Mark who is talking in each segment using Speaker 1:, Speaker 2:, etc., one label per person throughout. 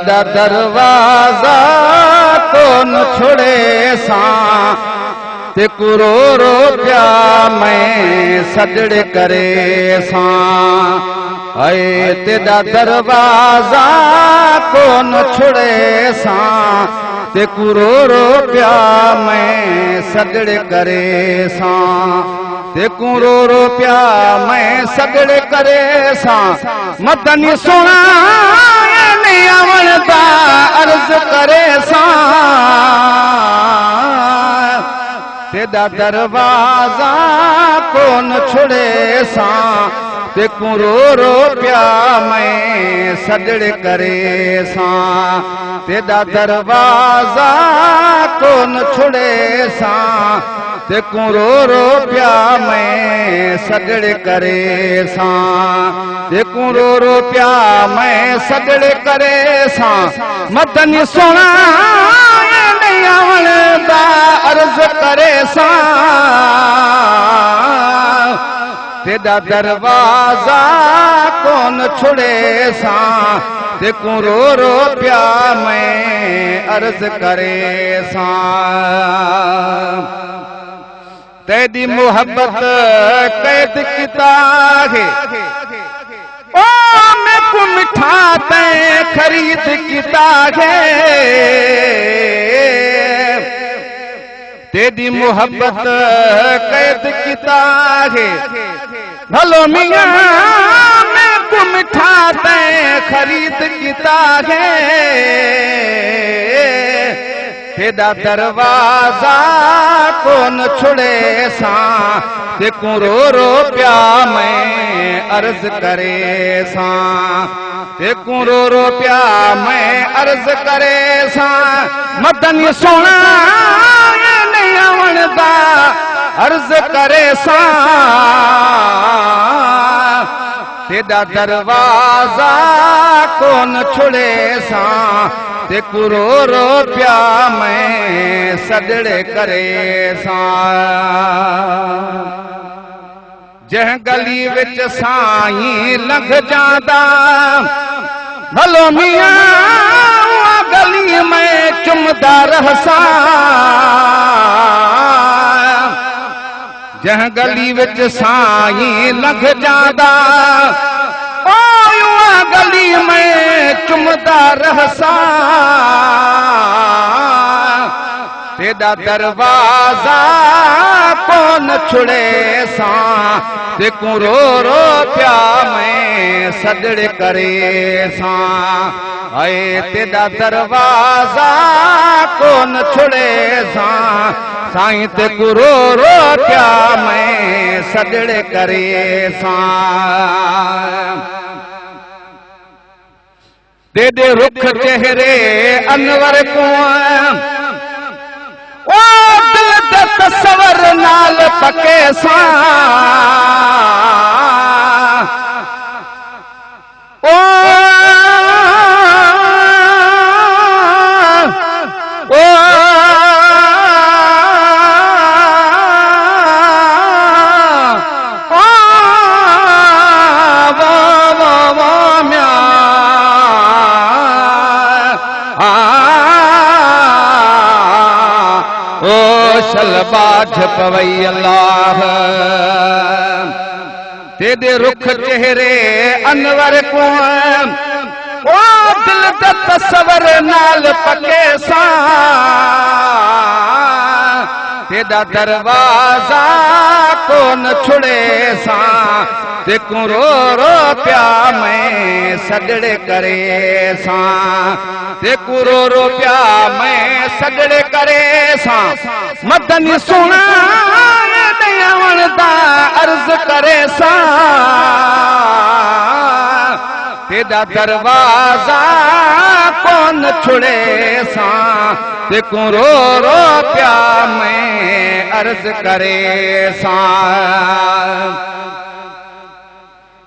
Speaker 1: दा दरवाजा कोन छुड़े सां ते कुरोरो पिया मैं सजड़े करे सां ऐ तेदा दरवाजा कोन छुड़े सां ते कुरोरो पिया मैं सजड़े करे सां ते कुरोरो पिया मैं सजड़े करे सां मदनी सोना आवण दा अर्ज करे सां तेदा दरवाजा कोन छुड़े सां ते कुरोरो पिया मैं सजड़े करे सां तेदा दरवाजा कोन छुड़े सां ते कुरोरो पिया मैं सजड़े करे सां ते कुरोरो पिया मैं सजड़े करे सां मदनी सोना आवण दा अर्ज करे सां तेदा दरवाजा कोन छुड़े सां ते कुरोरो पिया मैं अर्ज करे सां तेदी मोहब्बत कैद किता है ओ मैं को मिठा ते खरीद किता है तेदी मोहब्बत कैद किता है भलो मियां मैं को मिठा ते खरीद किता है तेदा दरवाजा कोन छुड़े सां ते कुरोरो पिया मैं अर्ज करे सां ते कुरोरो पिया मैं अर्ज करे सां मदनी सोना आवण दा अर्ज करे सां तेदा दरवाजा कोन छुड़े सां ते कुरोरो पिया मैं सजड़े करे सां जह गली विच साईं लंघ जांदा भलो मियां उहा गली में चुमदा रहसां जह गली विच साईं लंघ जांदा उहा गली में चुमदा रहसां तेदा दरवाजा कोन छुड़े सां ते कुरोरो पिया मैं सजड़े करे सां ऐ तेदा दरवाजा कोन छुड़े सां साईं ते कुरोरो पिया मैं सजड़े करे सां तेदे रुख चेहरे अनवर को ओ दिल दे तस्वर नाल पके सां ओ बाझ पवई अल्लाह तेदे रुख चेहरे अनवर को ओ दिल दे तस्वर नाल पके सां तेदा दरवाजा कोन छुड़े सां ते कुरोरो पिया मैं सजड़े करे सां ते कुरोरो पिया मैं सजड़े करे सां मदनी सोना आवण दा अर्ज करे सां तेदा दरवाजा कोन छुड़े सां ते कुरोरो पिया मैं अर्ज करे सां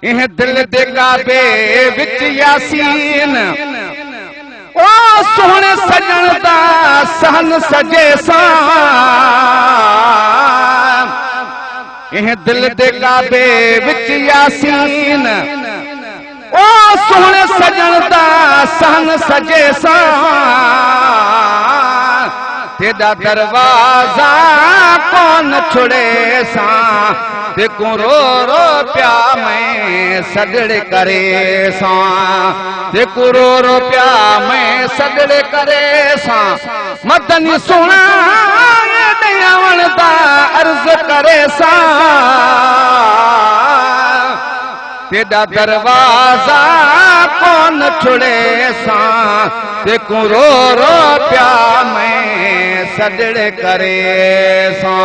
Speaker 1: इह दिल दे काबे विच यासीन ओ सोहणे सजण दा सहन सजे सां इह दिल दे काबे विच यासीन ओ सोहणे सजण दा सहन सजे सां तेरा दरवाजा कौन छुड़े सां ते रो रो प्या मैं सगड़े करे सां ते रो रो प्या मैं सगड़े करे सां मदनी सोना आवण दा अर्ज करे सां तेरा दरवाजा कौन छुड़े सां ते रो रो प्या मैं सगड़े करे सां।